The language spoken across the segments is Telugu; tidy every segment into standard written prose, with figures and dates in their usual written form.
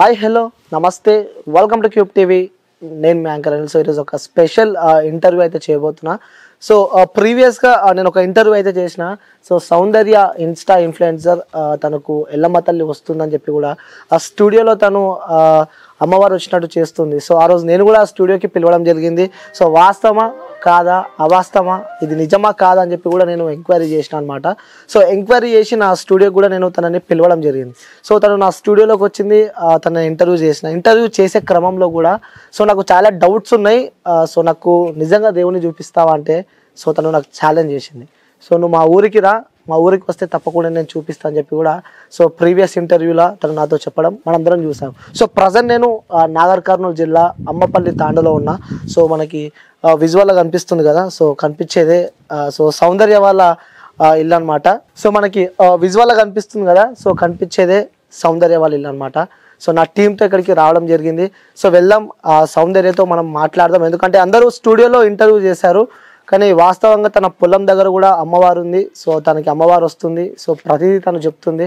హాయ్ హలో నమస్తే వెల్కమ్ టు క్యూబ్ టీవీ. నేను మీ యాంకర్ అనిల్. సో ఈరోజు ఒక స్పెషల్ ఇంటర్వ్యూ అయితే చేయబోతున్నా. సో ప్రీవియస్గా నేను ఒక ఇంటర్వ్యూ అయితే చేసిన. సో సౌందర్య ఇన్స్టా ఇన్ఫ్లుయెన్సర్ తనకు ఎల్లమ్మ తల్లి వస్తుందని చెప్పి కూడా ఆ స్టూడియోలో తను అమ్మవారు వచ్చినట్టు చేస్తుంది. సో ఆ రోజు నేను కూడా ఆ స్టూడియోకి పిలవడం జరిగింది. సో వాస్తవమా కాదా, అవాస్తవమా, ఇది నిజమా కాదా అని చెప్పి కూడా నేను ఎంక్వైరీ చేసిన అనమాట. సో ఎంక్వైరీ చేసి నా స్టూడియో కూడా నేను తనని పిలవడం జరిగింది. సో తను నా స్టూడియోలోకి వచ్చింది, తన ఇంటర్వ్యూ చేసే క్రమంలో కూడా సో నాకు చాలా డౌట్స్ ఉన్నాయి. సో నాకు నిజంగా దేవుని చూపిస్తావా అంటే సో తను నాకు ఛాలెంజ్ చేసింది. సో నువ్వు మా ఊరికి రా, మా ఊరికి వస్తే తప్పకుండా నేను చూపిస్తాను అని చెప్పి కూడా సో ప్రీవియస్ ఇంటర్వ్యూలో తను నాతో చెప్పడం మనందరం చూసాం. సో ప్రజెంట్ నేను నాగర్ కర్నూలు జిల్లా అమ్మపల్లి తాండలో ఉన్నా. సో మనకి విజువల్గా కనిపిస్తుంది కదా, సో కనిపించేదే సో సౌందర్య వాళ్ళ ఇల్లు అనమాట. సో మనకి విజువల్గా కనిపిస్తుంది కదా, సో కనిపించేదే సౌందర్య వాళ్ళ ఇల్లు అనమాట. సో నా టీంతో ఇక్కడికి రావడం జరిగింది. సో వెళ్దాం, సౌందర్యతో మనం మాట్లాడదాం. ఎందుకంటే అందరూ స్టూడియోలో ఇంటర్వ్యూ చేశారు, కానీ వాస్తవంగా తన పొలం దగ్గర కూడా అమ్మవారు ఉంది. సో తనకి అమ్మవారు వస్తుంది. సో ప్రతిదీ తను చెప్తుంది.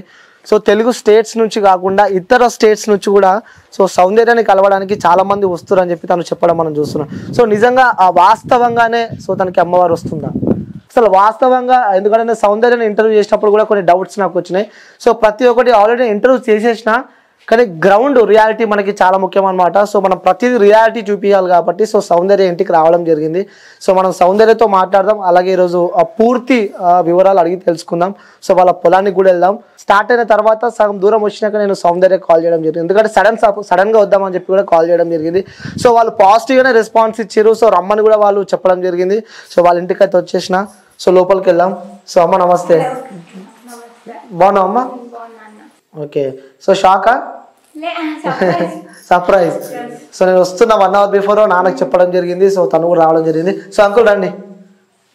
సో తెలుగు స్టేట్స్ నుంచి కాకుండా ఇతర స్టేట్స్ నుంచి కూడా సో సౌందర్యాన్ని కలవడానికి చాలామంది వస్తారు అని చెప్పి తను చెప్పడం మనం చూస్తున్నాం. సో నిజంగా వాస్తవంగానే సో తనకి అమ్మవారు వస్తుందా అసలు వాస్తవంగా? ఎందుకంటే నేను సౌందర్యాన్ని ఇంటర్వ్యూ చేసినప్పుడు కూడా కొన్ని డౌట్స్ నాకు వచ్చినాయి. సో ప్రతి ఒక్కటి ఆల్రెడీ ఇంటర్వ్యూ చేసేసిన, కానీ గ్రౌండ్ రియాలిటీ మనకి చాలా ముఖ్యం అనమాట. సో మనం ప్రతిదీ రియాలిటీ చూపించాలి కాబట్టి సో సౌందర్య ఇంటికి రావడం జరిగింది. సో మనం సౌందర్యతో మాట్లాడదాం, అలాగే ఈరోజు పూర్తి వివరాలు అడిగి తెలుసుకుందాం. సో వాళ్ళ పొలానికి కూడా వెళ్దాం. స్టార్ట్ అయిన తర్వాత సగం దూరం వచ్చినాక నేను సౌందర్య కాల్ చేయడం జరిగింది, ఎందుకంటే సడన్గా వద్దామని చెప్పి కూడా కాల్ చేయడం జరిగింది. సో వాళ్ళు పాజిటివ్గానే రెస్పాన్స్ ఇచ్చారు. సో రమ్మని కూడా వాళ్ళు చెప్పడం జరిగింది. సో వాళ్ళ ఇంటికి అయితే వచ్చేసిన. సో లోపలికి వెళ్దాం. సో అమ్మ నమస్తే, బాగున్నావు అమ్మ? ఓకే. సో షాకా సర్ప్రైజ్. సో నేను వస్తున్నా 1 hour బిఫోర్ నాన్నకు చెప్పడం జరిగింది. సో తను కూడా రావడం జరిగింది. సో అంకుల్ రండి,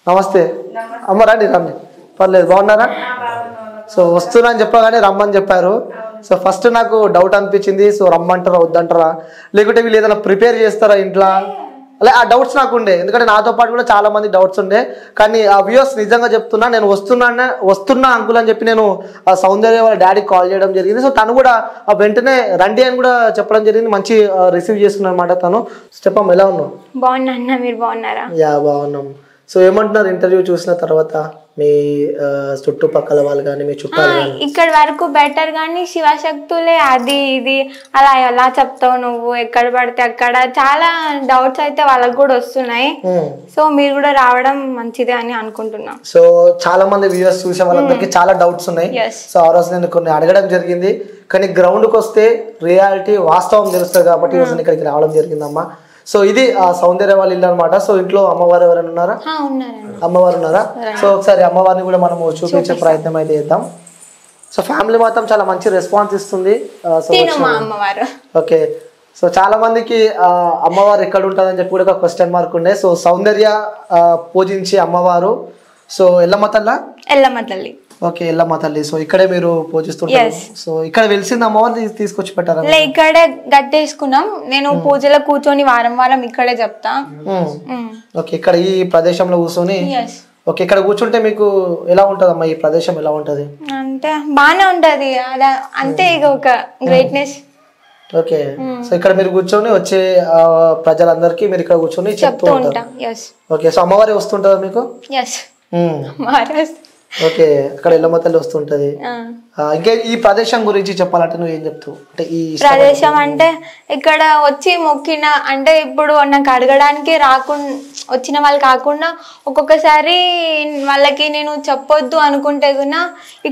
నమస్తే. అమ్మ రండి రండి, పర్లేదు, బాగున్నారా? సో వస్తున్నా అని చెప్పగానే రమ్మని చెప్పారు. సో ఫస్ట్ నాకు డౌట్ అనిపించింది, సో రమ్మంటారా వద్దంటారా, లేకుంటే వీళ్ళు ఏదైనా ప్రిపేర్ చేస్తారా ఇంట్లో, అలా ఆ డౌట్స్ నాకు ఉండే. ఎందుకంటే నాతో పాటు కూడా చాలా మంది డౌట్స్ ఉండే. కానీ ఆ వ్యూస్ నిజంగా చెప్తున్నా, నేను వస్తున్నా అంకుల్ అని చెప్పి నేను ఆ సౌందర్య వాళ్ళ డాడీకి కాల్ చేయడం జరిగింది. సో తను కూడా వెంటనే రండి అని కూడా చెప్పడం జరిగింది. మంచి రిసీవ్ చేసుకున్నాను అనమాట తను. చెప్పమ్మ, ఎలా ఉన్నావు? బాగున్నా అన్న, మీరు బాగున్నారా? యా బాగున్నాం. సో ఏమంటున్నారు ఇంటర్వ్యూ చూసిన తర్వాత మీ చుట్టుపక్కల వాళ్ళు కానీ మీ చుట్టాలు కానీ? ఇక్కడ వరకు బెటర్, కానీ శివశక్తులే అది ఇది అలా ఎలా చెప్తావు నువ్వు, ఎక్కడ పడితే అక్కడ చాలా డౌట్స్ అయితే వాళ్ళకి కూడా వస్తున్నాయి. సో మీరు కూడా రావడం మంచిదే అని అనుకుంటున్నా. సో చాలా మంది వ్యూవర్స్ చూసే వాళ్ళందరికీ చాలా డౌట్స్ ఉన్నాయి. సో ఆ రోజు నేను కొన్ని అడగడం జరిగింది, కానీ గ్రౌండ్కి వస్తే రియాలిటీ వాస్తవం తెలుస్తుంది కాబట్టి ఈరోజు ఇక్కడికి రావడం జరిగిందమ్మా. సో ఇది ఆ సౌందర్య వాళ్ళ ఇల్లు అనమాట. సో ఇంట్లో అమ్మవారు ఎవరైనా ఉన్నారా? అమ్మవారు ఉన్నారా? సో ఒకసారి అమ్మవారిని కూడా మనము చూపించే ప్రయత్నం అయితే చేద్దాం. సో ఫ్యామిలీ మాత్రం చాలా మంచి రెస్పాన్స్ ఇస్తుంది. ఓకే. సో చాలా మందికి అమ్మవారు ఎక్కడ ఉంటుందని చెప్పి కూడా ఒక క్వశ్చన్ మార్క్ ఉండే. సో సౌందర్య పూజించే అమ్మవారు సో ఎల్లమ్మ తల్లి. ఓకే, ఎల్లమ్మ తల్లి. సో ఇక్కడే మీరు పూజిస్తుంటారు. సో ఇక్కడ వెలిసింది అమ్మవారు తీసుకొచ్చి పెట్టారా? ఇక్కడే గట్టేసుకున్నాం. నేను పూజలో కూర్చొని వారం ఇక్కడే చెప్తా. ఓకే, ఇక్కడ ఈ ప్రదేశంలో కూర్చొని. ఓకే, ఇక్కడ కూర్చుంటే మీకు ఎలా ఉంటది అమ్మా? ఈ ప్రదేశం ఎలా ఉంటది? అంటే బానే ఉంటది, అలా అంతే, ఇక ఒక గ్రేట్నెస్. ఓకే. సో ఇక్కడ మీరు కూర్చొని వచ్చే ప్రజలందరికీ మీరు ఇక్కడ కూర్చొని చెప్తూ ఉంటారు. ఓకే. సో అమ్మవారి వస్తుంటారా మీకు? ఓకే, అక్కడ ఎల్లమ్మ తల్లి వస్తుంటది. ఇంకా ఈ ప్రదేశం గురించి చెప్పాలంటే నువ్వు ఏం చెప్తావు? అంటే ఈ ప్రదేశం అంటే ఇక్కడ వచ్చి మొక్కిన, అంటే ఇప్పుడు నాకు అడగడానికి వచ్చిన వాళ్ళు కాకుండా ఒక్కొక్కసారి వాళ్ళకి నేను చెప్పొద్దు అనుకుంటే కూడా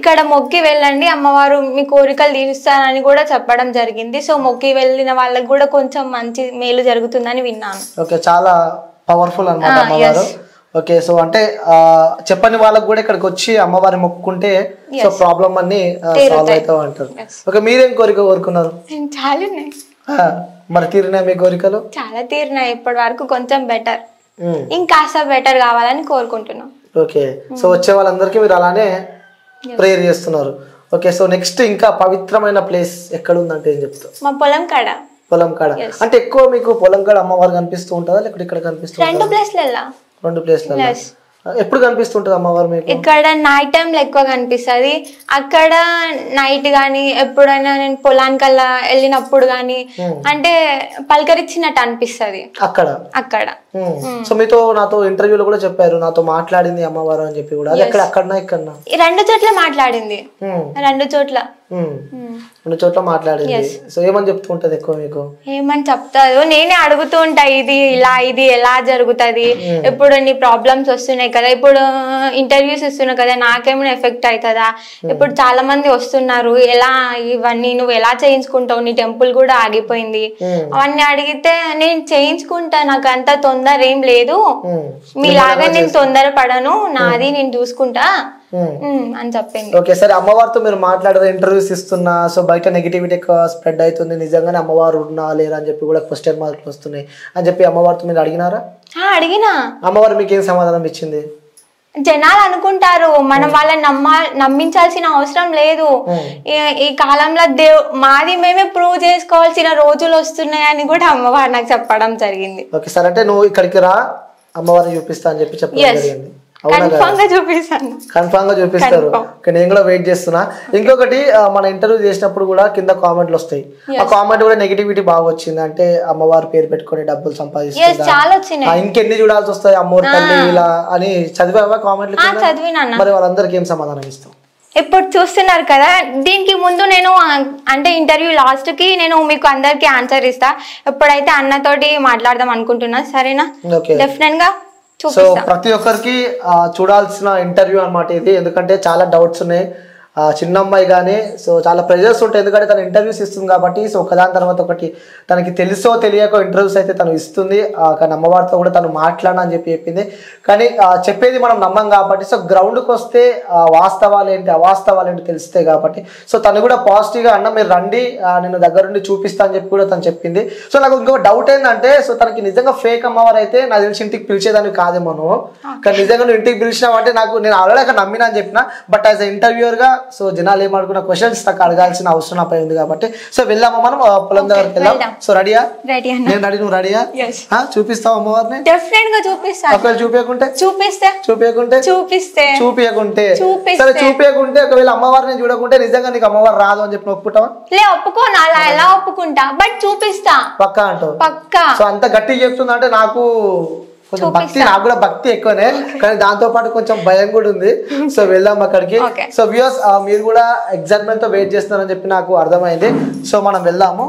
ఇక్కడ మొక్కి వెళ్ళండి, అమ్మవారు మీ కోరికలు తీరుస్తానని కూడా చెప్పడం జరిగింది. సో మొక్కి వెళ్ళిన వాళ్ళకి కూడా కొంచెం మంచి మేలు జరుగుతుందని విన్నాను. ఓకే, చాలా పవర్ఫుల్ అన్నమాట అమ్మవారు. ఓకే. సో అంటే చెప్పని వాళ్ళకి కూడా ఇక్కడికి వచ్చి అమ్మవారిని మొక్కుకుంటే సో ప్రాబ్లం అన్ని సాల్వ్ అవుతావు అంటారు. ఓకే, మీరేం కోరుకున్నారు? చాలా మరి తీరినాయి మీ కోరికలు? చాలా తీరినాయి ఇప్పటి వరకు, కొంచెం బెటర్, ఇంకాస్త బెటర్ కావాలని కోరుకుంటున్నాం. ఓకే. సో వచ్చే వాళ్ళందరికీ మీరు అలానే ప్రేయర్ చేస్తున్నారు. ఓకే. సో నెక్స్ట్ ఇంకా పవిత్రమైన ప్లేస్ ఎక్కడ ఉందంటే ఏం చెప్తావు? మా పొలం కాడ. అంటే ఎక్కువ మీకు పొలం కాడ అమ్మవారు కనిపిస్తూ ఉంటుందా లేకపోతే ఇక్కడ కనిపిస్తుందా? 2 ప్లేస్లలో. 2 ప్లేస్లలో. ఎప్పుడు కనిపిస్తుంటది అమ్మవారు మీకు? ఇక్కడ నైట్ టైంలో ఎక్కువ కనిపిస్తుంది. అక్కడ నైట్ గానీ ఎప్పుడైనా నేను పొలానికల్లా వెళ్ళినప్పుడు గానీ అంటే పలకరించినట్టు అనిపిస్తుంది అక్కడ. సో మీతో నాతో ఇంటర్వ్యూలో కూడా చెప్పారు నాతో మాట్లాడింది అమ్మవారు అని చెప్పి కూడా. అది ఎక్కడ అక్కడనా ఇక్కడనా? 2 చోట్ల మాట్లాడింది. 2 చోట్ల 2 చోట్ల మాట్లాడింది. సో ఏమని చెప్తుంటది ఎక్కువ మీకు? ఏమని చెప్తారు, నేనే అడుగుతూ ఉంటా ఇది ఎలా జరుగుతుంది, ఇప్పుడు నీ ప్రాబ్లమ్స్ వస్తున్నాయి కదా, ఇప్పుడు ఇంటర్వ్యూస్ ఇస్తున్నావు కదా, నాకేమైనా ఎఫెక్ట్ అవుతుందా, ఇప్పుడు చాలా మంది వస్తున్నారు, ఎలా ఇవన్నీ నువ్వు ఎలా చేయించుకుంటావు, నీ టెంపుల్ కూడా ఆగిపోయింది అవన్నీ అడిగితే నేను చేయించుకుంటా, నాకు అంత తొందర ఏం లేదు, మీలాగా నేను తొందర పడను, నాది నేను చూసుకుంటా అని చెప్పింది. ఓకే సరే, అమ్మవారితో మీరు మాట్లాడారు, ఇంటర్వ్యూస్ ఇస్తున్నా, సో బయట నెగిటివిటీ ఎక్కువ స్ప్రెడ్ అవుతుంది, నిజంగానే అమ్మవారు ఉన్నా లేరా అని చెప్పి కూడా క్వశ్చన్ మార్కులు వస్తున్నాయి అని చెప్పి అమ్మవారితో మీరు అడిగినారా? అడిగినా. అమ్మవారు మీకు ఏం సమాధానం ఇచ్చింది? జనాలు అనుకుంటారు మనం వాళ్ళని నమ్మించాల్సిన అవసరం లేదు, ఈ కాలంలో మాది మేమే ప్రూవ్ చేసుకోవాల్సిన రోజులు వస్తున్నాయని కూడా అమ్మవారు నాకు చెప్పడం జరిగింది. ఓకే సరే, అంటే నువ్వు ఇక్కడికి రా అమ్మవారిని చూపిస్తా అని చెప్పి చెప్పడం జరిగింది. కన్ఫర్మ్ గా చూపిస్తాను. కన్ఫర్మ్ గా చూపిస్తారు. నేను కూడా వెయిట్ చేస్తున్నా. ఇంకొకటి, మన ఇంటర్వ్యూ చేసినప్పుడు కూడా కింద కామెంట్లు వస్తాయి, ఆ కామెంట్ కూడా నెగిటివిటీ బాగా వచ్చింది. అంటే అమ్మవారి పేరు పెట్టుకొని డబ్బులు సంపాదిస్తున్నారు, ఇంకెన్ని చూడాల్సి వస్తాయి అమ్మవారి తల్లి ఇలా అని చదివావా కామెంట్లు? మరి వాళ్ళందరికీ ఏం సమాధానం ఇస్తాం? ఇప్పుడు చూస్తున్నారు కదా, దీనికి ముందు నేను అంటే ఇంటర్వ్యూ లాస్ట్ కి నేను మీకు అందరికి ఆన్సర్ ఇస్తా, ఎప్పుడైతే అన్నతోటి మాట్లాడదాం అనుకుంటున్నా. సరేనా? డెఫినెట్ గా. సో ప్రతి ఒక్కరికి చూడాల్సిన ఇంటర్వ్యూ అన్నమాట ఇది, ఎందుకంటే చాలా డౌట్స్ ఉన్నాయి. చిన్న అమ్మాయి కానీ సో చాలా ప్రెజర్స్ ఉంటాయి, ఎందుకంటే తను ఇంటర్వ్యూస్ ఇస్తుంది కాబట్టి. సో ఒకదాని తర్వాత ఒకటి తనకి తెలుసో తెలియకో ఇంటర్వ్యూస్ అయితే తను ఇస్తుంది. కానీ అమ్మవారితో కూడా తను మాట్లాడని చెప్పి చెప్పింది, కానీ చెప్పేది మనం నమ్మం కాబట్టి. సో గ్రౌండ్కి వస్తే వాస్తవాలు ఏంటి అవాస్తవాలు ఏంటి తెలుస్తాయి కాబట్టి. సో తను కూడా పాజిటివ్గా అన్న మీరు రండి, నేను దగ్గరుండి చూపిస్తా అని చెప్పి కూడా తను చెప్పింది. సో నాకు ఇంకో డౌట్ ఏంటంటే, సో తనకి నిజంగా ఫేక్ అమ్మవారు అయితే నాకు తెలిసి ఇంటికి పిలిచేదాన్ని కాదేమో, కానీ నిజంగా నువ్వు ఇంటికి పిలిచినావు అంటే నేను ఆల్రెడీ అక్కడ నమ్మినా అని చెప్పిన. బట్ యాజ్ ఎ ఇంటర్వ్యూర్గా సో జనాలు ఏమనుకున్న క్వశ్చన్స్ నాకు అడగాల్సిన అవసరం నాపై ఉంది కాబట్టి. సో వెళ్దామా మనం పొలం దగ్గరికి వెళ్దాం. సో రెడీయా? నేను రెడీ, నువ్వు రెడీయా? చూపిస్తావు అమ్మవారిని? ఒకవేళ చూపించకుంటే సరే, చూపించకుంటే ఒకవేళ అమ్మవారిని చూడకుంటే నిజంగా నీకు అమ్మవారు రాదు అని చెప్పి ఒప్పుకుంటావా? ఒప్పుకోను, అలా ఎలా ఒప్పుకుంటా, బట్ చూపిస్తా పక్కా అంటావు. పక్కా. సో అంత గట్టిగా చెప్తుందా అంటే నాకు కొంచెం భక్తి, నాకు కూడా భక్తి ఎక్కువనే, కానీ దాంతో పాటు కొంచెం భయం కూడా ఉంది. సో వెళ్దాం అక్కడికి. సో వ్యూయర్స్ మీరు కూడా ఎగ్జైట్మెంట్ తో వెయిట్ చేస్తున్నారని చెప్పి నాకు అర్థమైంది. సో మనం వెళ్దాము.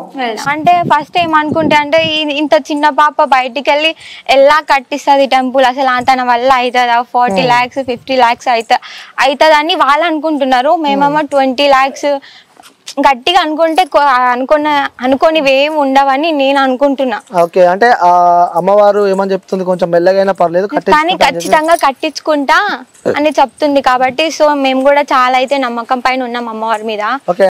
అంటే ఫస్ట్ ఏమనుకుంటే అంటే ఇంత చిన్న పాప బయటికి వెళ్ళి ఎలా కట్టిస్తుంది టెంపుల్, అసలు తన వల్ల అవుతుందా, 40 lakhs 50 lakhs అవుతుంది అని వాళ్ళు అనుకుంటున్నారు. మేమేమో 20 lakhs గట్టిగా అనుకుంటే అనుకోనివి ఏమి ఉండవని నేను అనుకుంటున్నా. ఓకే, అంటే అమ్మవారు ఏమని చెప్తుంది, కొంచెం మెల్లగైనా పర్లేదు కానీ ఖచ్చితంగా కట్టించుకుంటా అని చెప్తుంది కాబట్టి. సో మేము కూడా చాలా అయితే నమ్మకం పైన ఉన్నాం అమ్మవారి మీద.